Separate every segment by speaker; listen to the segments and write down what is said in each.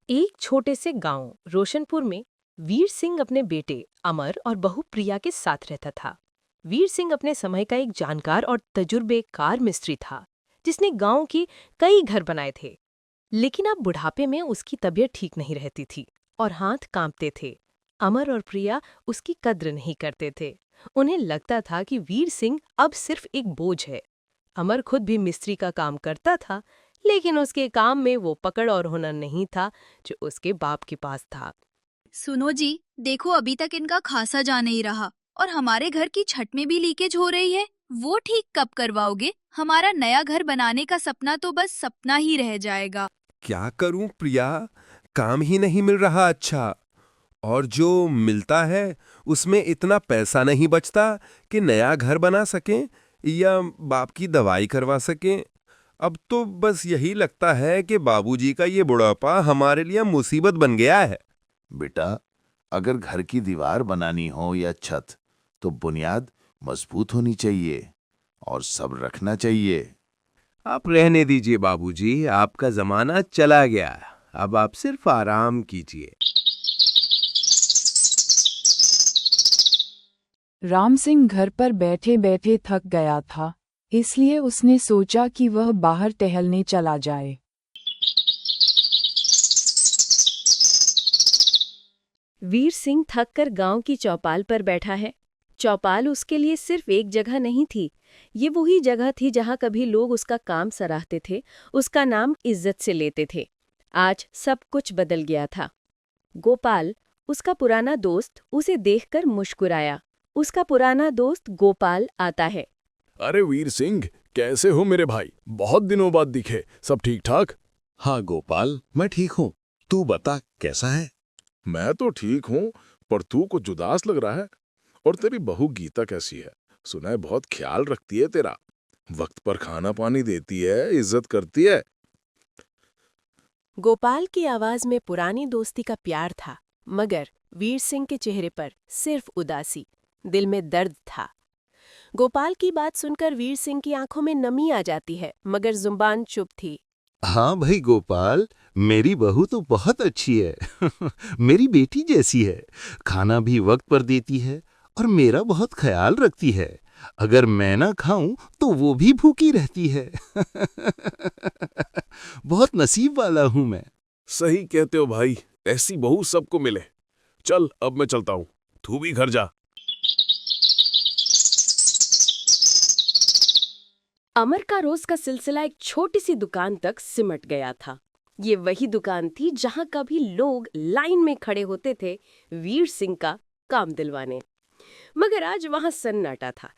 Speaker 1: एक छोटे से गांव रोशनपुर में वीर सिंह अपने बेटे अमर और बहू प्रिया के साथ रहता था। वीर सिंह अपने समय का एक जानकार और तजुर्बेकार मिस्त्री था, जिसने गांव की कई घर बनाए थे। लेकिन अब बुढ़ापे में उसकी तबीयत ठीक नहीं रहती थी और हाथ कांपते थे। अमर और प्रिया उसकी कद्र नहीं करते थे। उन्हें लगता था कि वीर सिंह अब सिर्फ एक बोझ है। अमर खुद भी मिस्त्री का काम करता था, लेकिन उसके काम में वो पकड़ और हुनर नहीं था जो उसके बाप के पास था।
Speaker 2: सुनो जी, देखो अभी तक इनका खासा जा नहीं रहा और हमारे घर की छत में भी लीकेज हो रही है। वो ठीक कब करवाओगे? हमारा नया घर बनाने का सपना तो बस सपना ही रह जाएगा।
Speaker 3: क्या करूं प्रिया, काम ही नहीं मिल रहा अच्छा। और जो मिलता है उसमें इतना पैसा नहीं बचता कि नया घर बना सकें या बाप की दवाई करवा सकें। अब तो बस यही लगता है कि बाबूजी का ये बुढ़ापा हमारे लिए मुसीबत बन गया है।
Speaker 4: बेटा, अगर घर की दीवार बनानी हो या छत, तो बुनियाद मजबूत होनी चाहिए और सब्र रखना चाहिए।
Speaker 3: आप रहने दीजिए बाबूजी, आपका जमाना चला गया। अब आप सिर्फ आराम कीजिए।
Speaker 5: राम सिंह घर पर बैठे बैठे थक गया था, इसलिए उसने सोचा कि वह बाहर टहलने चला जाए।
Speaker 1: वीर सिंह थक कर गांव की चौपाल पर बैठा है। चौपाल उसके लिए सिर्फ एक जगह नहीं थी, ये वही जगह थी जहां कभी लोग उसका काम सराहते थे, उसका नाम इज्जत से लेते थे। आज सब कुछ बदल गया था। गोपाल, उसका पुराना दोस्त, उसे देखकर मुस्कुराया। उसका पुराना दोस्त गोपाल आता है।
Speaker 6: अरे वीर सिंह, कैसे हो मेरे भाई? बहुत दिनों बाद दिखे। सब ठीक ठाक?
Speaker 7: हाँ गोपाल, मैं ठीक हूँ। तू बता कैसा है?
Speaker 6: मैं तो ठीक हूँ, पर तू कुछ उदास लग रहा है। और तेरी बहू गीता कैसी है? सुना है बहुत ख्याल रखती है तेरा। वक्त पर खाना पानी देती है, इज्जत करती है।
Speaker 1: गोपाल की आवाज में पुरानी दोस्ती का प्यार था, मगर वीर सिंह के चेहरे पर सिर्फ उदासी, दिल में दर्द था। गोपाल की बात सुनकर वीर सिंह की आंखों में नमी आ जाती है, मगर जुबान चुप थी।
Speaker 7: हाँ भाई गोपाल, मेरी बहू तो बहुत अच्छी है। मेरी बेटी जैसी है। खाना भी वक्त पर देती है और मेरा बहुत ख्याल रखती है। अगर मैं ना खाऊं तो वो भी भूखी रहती है। बहुत नसीब वाला हूं मैं।
Speaker 6: सही कहते हो भाई, ऐसी बहू सबको मिले। चल अब मैं चलता हूँ, तू भी घर जा।
Speaker 1: अमर का रोज का सिलसिला एक छोटी सी दुकान तक सिमट गया था। ये वही दुकान थी जहां कभी लोग लाइन में खड़े होते थे वीर सिंह का काम दिलवाने, मगर आज वहां सन्नाटा था।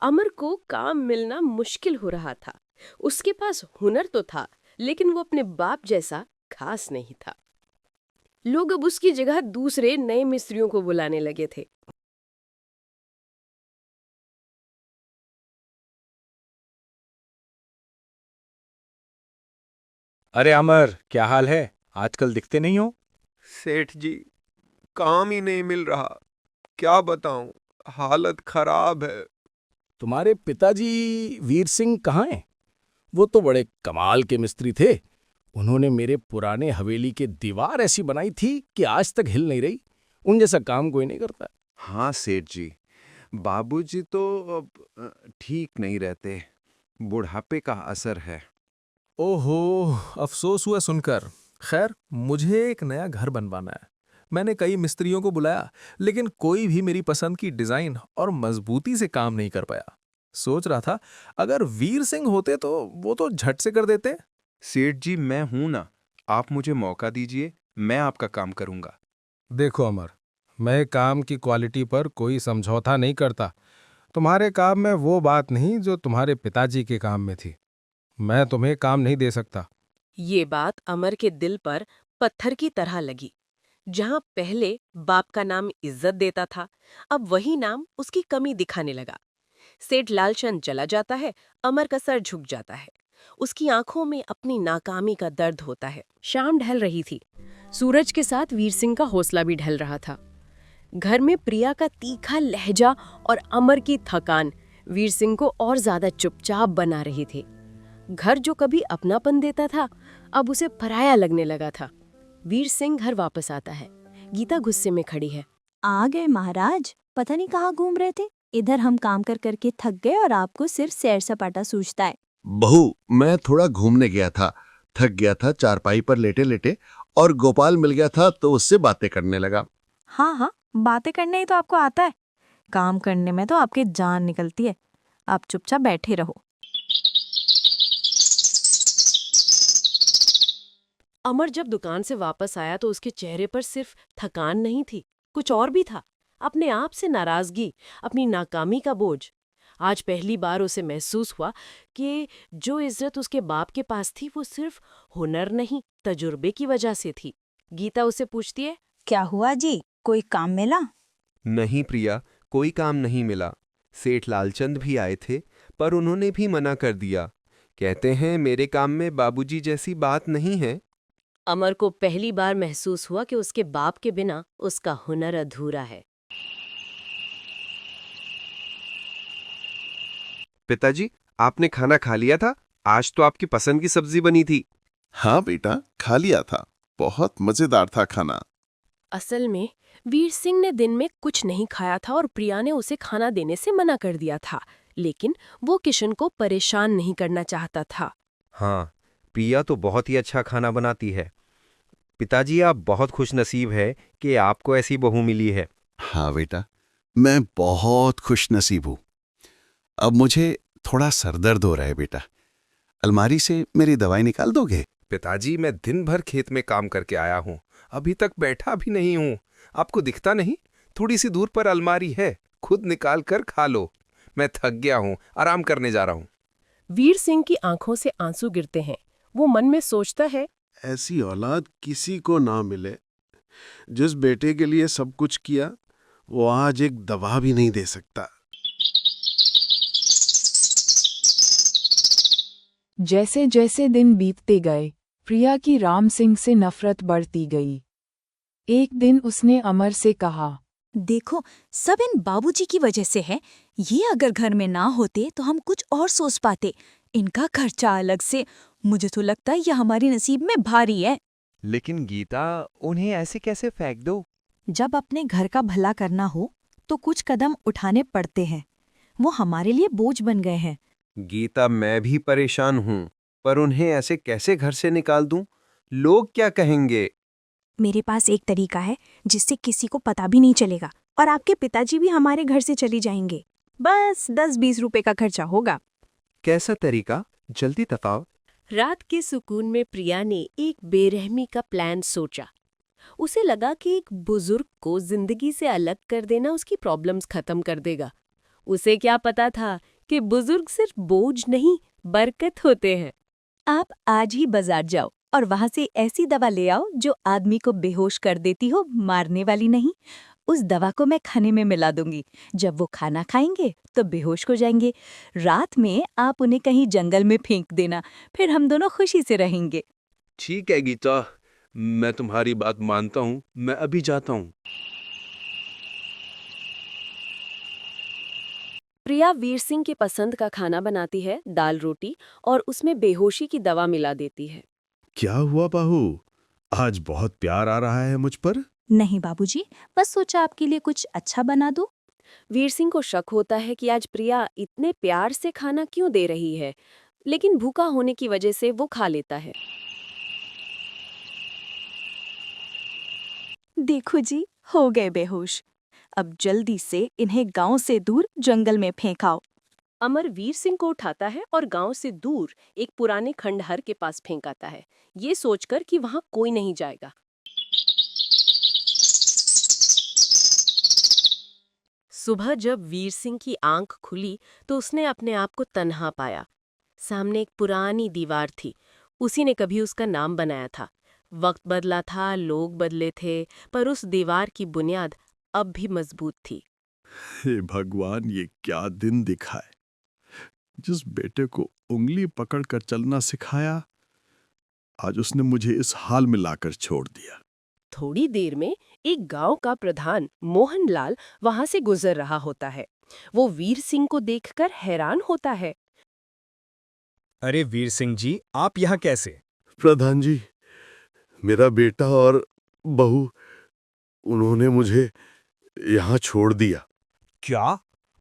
Speaker 1: अमर को काम मिलना मुश्किल हो रहा था। उसके पास हुनर तो था, लेकिन वो अपने बाप जैसा खास नहीं था। लोग अब उसकी जगह दूसरे नए मिस्त्रियों को बुलाने लगे थे।
Speaker 8: अरे अमर, क्या हाल है? आजकल दिखते नहीं हो।
Speaker 3: सेठ जी, काम ही नहीं मिल रहा। क्या बताऊं, हालत खराब है।
Speaker 6: तुम्हारे पिताजी वीर सिंह कहाँ हैं? वो तो बड़े कमाल के मिस्त्री थे। उन्होंने मेरे पुराने हवेली की दीवार ऐसी बनाई थी कि आज तक हिल नहीं रही। उन जैसा काम कोई नहीं करता।
Speaker 3: हाँ सेठ जी, बाबूजी तो अब ठीक नहीं रहते। बुढ़ापे का असर है।
Speaker 9: ओहो, अफसोस हुआ सुनकर। खैर, मुझे एक नया घर बनवाना है। मैंने कई मिस्त्रियों को बुलाया, लेकिन कोई भी मेरी पसंद की डिजाइन और मजबूती से काम नहीं कर पाया। सोच रहा था अगर वीर सिंह होते तो वो तो झट से कर देते।
Speaker 3: सेठ जी, मैं हूं ना, आप मुझे मौका दीजिए, मैं आपका काम करूंगा।
Speaker 9: देखो अमर, मैं काम की क्वालिटी पर कोई समझौता नहीं करता। तुम्हारे काम में वो बात नहीं जो तुम्हारे पिताजी के काम में थी। मैं तुम्हें काम नहीं दे सकता।
Speaker 1: ये बात अमर के दिल पर पत्थर की तरह लगी। जहां पहले बाप का नाम इज्जत देता था, अब वही नाम उसकी कमी दिखाने लगा। सेठ लालचंद चला जाता है, अमर का सर झुक जाता है। उसकी आंखों में अपनी नाकामी का दर्द होता है। शाम ढल रही थी। सूरज के साथ वीर सिंह का हौसला भी ढल रहा था। घर में प्रिया का तीखा लहजा और अमर की थकान वीर सिंह को और ज्यादा चुपचाप बना रही थी। घर जो कभी अपनापन देता था, अब उसे पराया लगने लगा था। वीर सिंह घर वापस आता है। गीता गुस्से में खड़ी है।
Speaker 10: आ गए महाराज, पता नहीं कहाँ घूम रहे थे। इधर हम काम कर करके थक गए और आपको सिर्फ सैर सपाटा सूझता है।
Speaker 11: बहू, मैं थोड़ा घूमने गया था, थक गया था चारपाई पर लेटे लेटे, और गोपाल मिल गया था तो उससे बातें करने लगा।
Speaker 10: हाँ हाँ, बातें करने ही तो आपको आता है, काम करने में तो आपकी जान निकलती है। आप चुपचाप बैठे रहो।
Speaker 1: अमर जब दुकान से वापस आया तो उसके चेहरे पर सिर्फ थकान नहीं थी, कुछ और भी था। अपने आप से नाराजगी, अपनी नाकामी का बोझ। आज पहली बार उसे महसूस हुआ कि जो इज्जत उसके बाप के पास थी वो सिर्फ हुनर नहीं, तजुर्बे की वजह से थी। गीता उसे पूछती है,
Speaker 10: क्या हुआ जी, कोई काम मिला?
Speaker 3: नहीं प्रिया, कोई काम नहीं मिला। सेठ लालचंद भी आए थे पर उन्होंने भी मना कर दिया। कहते हैं मेरे काम में बाबूजी जैसी बात नहीं है।
Speaker 1: अमर को पहली बार महसूस हुआ कि उसके बाप के बिना उसका हुनर अधूरा है।
Speaker 3: पिताजी, आपने खाना खा लिया था? आज तो आपकी पसंद की सब्जी बनी थी।
Speaker 4: हाँ बेटा, खा लिया था, बहुत मजेदार था खाना।
Speaker 1: असल में वीर सिंह ने दिन में कुछ नहीं खाया था और प्रिया ने उसे खाना देने से मना कर दिया था, लेकिन वो किशन को परेशान नहीं करना चाहता था।
Speaker 8: हाँ, प्रिया तो बहुत ही अच्छा खाना बनाती है। पिताजी, आप बहुत खुशनसीब है कि आपको ऐसी बहू मिली है।
Speaker 11: हाँ बेटा, मैं बहुत खुशनसीब हूँ। अब मुझे थोड़ा सरदर्द हो रहा है बेटा, अलमारी से मेरी दवाई निकाल दोगे?
Speaker 3: पिताजी, मैं दिन भर खेत में काम करके आया हूँ, अभी तक बैठा भी नहीं हूँ। आपको दिखता नहीं? थोड़ी सी दूर पर अलमारी है, खुद निकाल कर खा लो। मैं थक गया हूँ, आराम करने जा रहा हूँ।
Speaker 1: वीर सिंह की आंखों से आंसू गिरते हैं। वो मन में सोचता है,
Speaker 12: ऐसी औलाद किसी को ना मिले। जिस बेटे के लिए सब कुछ किया, वो आज एक दवा भी नहीं दे सकता।
Speaker 5: जैसे जैसे दिन बीतते गए, प्रिया की राम सिंह से नफरत बढ़ती गई। एक दिन उसने अमर से कहा,
Speaker 10: देखो, सब इन बाबूजी की वजह से है। ये अगर घर में ना होते तो हम कुछ और सोच पाते। इनका खर्चा अलग से, मुझे तो लगता है यह हमारी नसीब में भारी है।
Speaker 13: लेकिन गीता, उन्हें ऐसे कैसे फेंक दो?
Speaker 10: जब अपने घर का भला करना हो तो कुछ कदम उठाने पड़ते हैं। वो हमारे लिए बोझ बन गए हैं।
Speaker 3: गीता, मैं भी परेशान हूँ, पर उन्हें ऐसे कैसे घर से निकाल दूं? लोग क्या कहेंगे?
Speaker 10: मेरे पास एक तरीका है जिससे किसी को पता भी नहीं चलेगा, और आपके पिताजी भी हमारे घर से चली जाएंगे। बस 10-20 रुपए का खर्चा होगा।
Speaker 3: कैसा तरीका? जल्दी बताओ।
Speaker 1: रात के सुकून में प्रिया ने एक बेरहमी का प्लान सोचा। उसे लगा कि एक बुजुर्ग को जिंदगी से अलग कर देना उसकी प्रॉब्लम्स खत्म कर देगा। उसे क्या पता था कि बुजुर्ग सिर्फ बोझ नहीं, बरकत होते हैं।
Speaker 10: आप आज ही बाजार जाओ और वहां से ऐसी दवा ले आओ जो आदमी को बेहोश कर देती हो, मारने वाली नहीं। उस दवा को मैं खाने में मिला दूंगी। जब वो खाना खाएंगे तो बेहोश हो जाएंगे। रात में आप उन्हें कहीं जंगल में फेंक देना, फिर हम दोनों खुशी से रहेंगे।
Speaker 12: ठीक है गीता, मैं तुम्हारी बात मानता हूँ। मैं अभी जाता हूँ।
Speaker 1: प्रिया वीर सिंह की पसंद का खाना बनाती है, दाल रोटी, और उसमें बेहोशी की दवा मिला देती है।
Speaker 12: क्या हुआ बहू, आज बहुत प्यार आ रहा है मुझ पर?
Speaker 10: नहीं बाबूजी, बस सोचा आपके लिए कुछ अच्छा बना दूं।
Speaker 1: वीर सिंह को शक होता है कि आज प्रिया इतने प्यार से खाना क्यों दे रही है, लेकिन भूखा होने की वजह से वो खा लेता है।
Speaker 10: देखो जी, हो गए बेहोश। अब जल्दी से इन्हें गांव से दूर जंगल में फेंकाओ।
Speaker 1: अमर वीर सिंह को उठाता है और गांव से दूर एक पुराने खंडहर के पास फेंकाता है, ये सोचकर कि वहां कोई नहीं जाएगा। सुबह जब वीर सिंह की आंख खुली तो उसने अपने आप को तन्हा पाया। सामने एक पुरानी दीवार थी। उसी ने कभी उसका नाम बनाया था। वक्त बदला था, लोग बदले थे, पर उस दीवार की बुनियाद अब भी मजबूत थी।
Speaker 12: हे भगवान, ये क्या दिन दिखाए। जिस बेटे को उंगली पकड़कर चलना सिखाया, आज उसने मुझे इस हाल में लाकर छोड़ दिया।
Speaker 1: थोड़ी देर में एक गांव का प्रधान मोहनलाल वहां से गुजर रहा होता है। वो वीर सिंह को देखकर हैरान होता है।
Speaker 8: अरे वीर सिंह जी, आप यहाँ कैसे?
Speaker 12: प्रधान जी, मेरा बेटा और बहू, उन्होंने मुझे यहाँ छोड़ दिया।
Speaker 14: क्या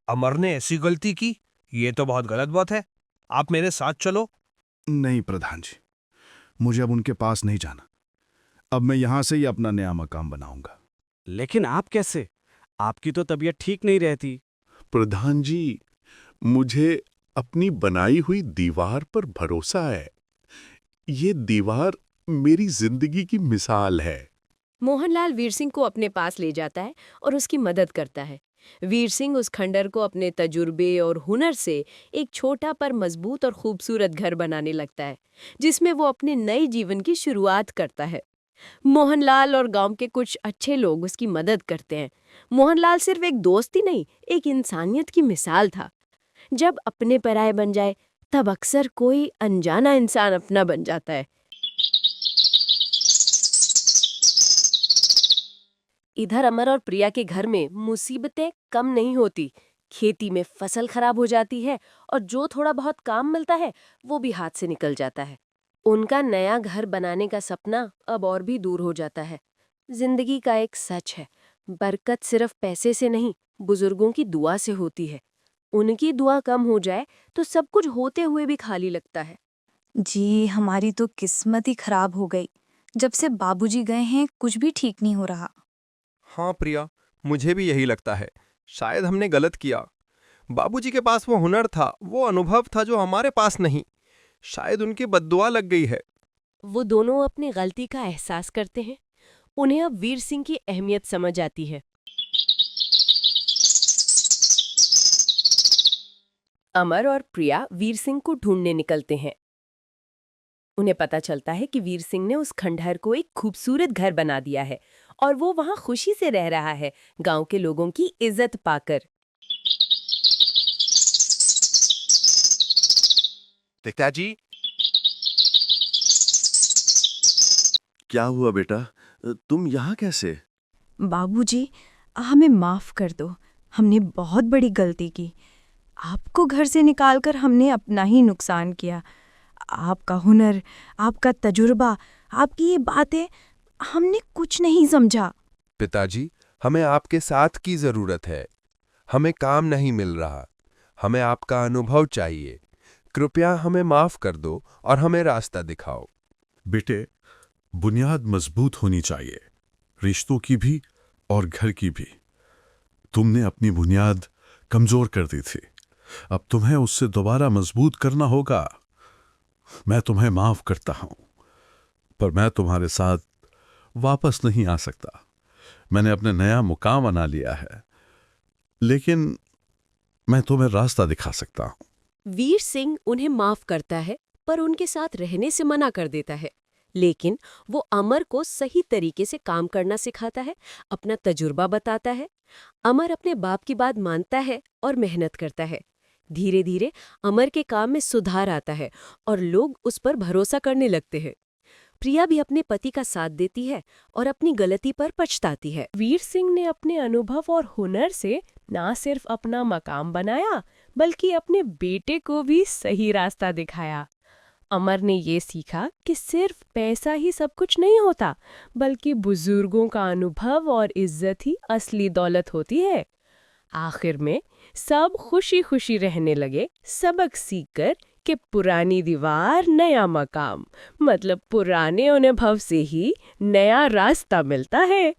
Speaker 14: अमर ने ऐसी गलती की? ये तो बहुत गलत बात है। आप मेरे साथ चलो।
Speaker 12: नहीं प्रधान जी, मुझे अब उनके पास नहीं जाना। अब मैं यहाँ से ही अपना नया मकाम बनाऊंगा।
Speaker 6: लेकिन आप कैसे? आपकी तो तबीयत ठीक नहीं रहती।
Speaker 12: प्रधान जी, मुझे अपनी बनाई हुई दीवार पर भरोसा है। ये दीवार मेरी जिंदगी की मिसाल है।
Speaker 1: मोहनलाल वीर सिंह को अपने पास ले जाता है और उसकी मदद करता है। वीर सिंह उस खंडहर को अपने तजुर्बे और हुनर से एक छोटा पर मजबूत और खूबसूरत घर बनाने लगता है, जिसमें वो अपने नए जीवन की शुरुआत करता है। मोहनलाल और गांव के कुछ अच्छे लोग उसकी मदद करते हैं। मोहनलाल सिर्फ एक दोस्त ही नहीं, एक इंसानियत की मिसाल था। जब अपने पराये बन जाए, तब अक्सर कोई अनजाना इंसान अपना बन जाता है। इधर अमर और प्रिया के घर में मुसीबतें कम नहीं होती। खेती में फसल खराब हो जाती है और जो थोड़ा बहुत काम मिलता है वो भी हाथ से निकल जाता है। उनका नया घर बनाने का सपना अब और भी दूर हो जाता है। जिंदगी का एक सच है, बरकत सिर्फ पैसे से नहीं, बुजुर्गों की दुआ से होती है। उनकी दुआ कम हो जाए तो सब कुछ होते हुए भी खाली लगता है।
Speaker 2: जी, हमारी तो किस्मत ही खराब हो गई। जब से बाबूजी गए हैं कुछ भी ठीक नहीं हो रहा।
Speaker 8: हाँ प्रिया, मुझे भी यही लगता है। शायद हमने गलत किया। बाबूजी के पास वो हुनर था, वो अनुभव था जो हमारे पास नहीं। शायद उनकी बद्दुआ लग गई है।
Speaker 1: वो दोनों अपनी गलती का एहसास करते हैं। उन्हें अब वीर सिंह की अहमियत समझ आती है। अमर और प्रिया वीर सिंह को ढूंढने निकलते हैं। उन्हें पता चलता है कि वीर सिंह ने उस खंडहर को एक खूबसूरत घर बना दिया है और वो वहां खुशी से रह रहा है, गांव के लोगों की इज्जत पाकर।
Speaker 4: पिताजी,
Speaker 12: क्या हुआ बेटा, तुम यहाँ कैसे?
Speaker 10: बाबूजी, हमें माफ कर दो। हमने बहुत बड़ी गलती की। आपको घर से निकालकर हमने अपना ही नुकसान किया। आपका हुनर, आपका तजुर्बा, आपकी ये बातें, हमने कुछ नहीं समझा।
Speaker 3: पिताजी, हमें आपके साथ की जरूरत है। हमें काम नहीं मिल रहा। हमें आपका अनुभव चाहिए। कृपया हमें माफ कर दो और हमें रास्ता दिखाओ।
Speaker 12: बेटे, बुनियाद मजबूत होनी चाहिए, रिश्तों की भी और घर की भी। तुमने अपनी बुनियाद कमजोर कर दी थी, अब तुम्हें उससे दोबारा मजबूत करना होगा। मैं तुम्हें माफ करता हूं, पर मैं तुम्हारे साथ वापस नहीं आ सकता। मैंने अपने नया मुकाम बना लिया है, लेकिन मैं तुम्हें रास्ता दिखा सकता हूं।
Speaker 1: वीर सिंह उन्हें माफ करता है, पर उनके साथ रहने से मना कर देता है। लेकिन वो अमर को सही तरीके से काम करना सिखाता है, अपना तजुर्बा बताता है। अमर अपने बाप की बात मानता है और मेहनत करता है। धीरे धीरे अमर के काम में सुधार आता है और लोग उस पर भरोसा करने लगते हैं। प्रिया भी अपने पति का साथ देती है और अपनी गलती पर पछताती है। वीर सिंह ने अपने अनुभव और हुनर से न सिर्फ अपना मकाम बनाया, बल्कि अपने बेटे को भी सही रास्ता दिखाया। अमर ने ये सीखा कि सिर्फ पैसा ही सब कुछ नहीं होता, बल्कि बुजुर्गों का अनुभव और इज्जत ही असली दौलत होती है। आखिर में सब खुशी खुशी रहने लगे, सबक सीखकर कि पुरानी दीवार नया मकाम, मतलब पुराने अनुभव से ही नया रास्ता मिलता है।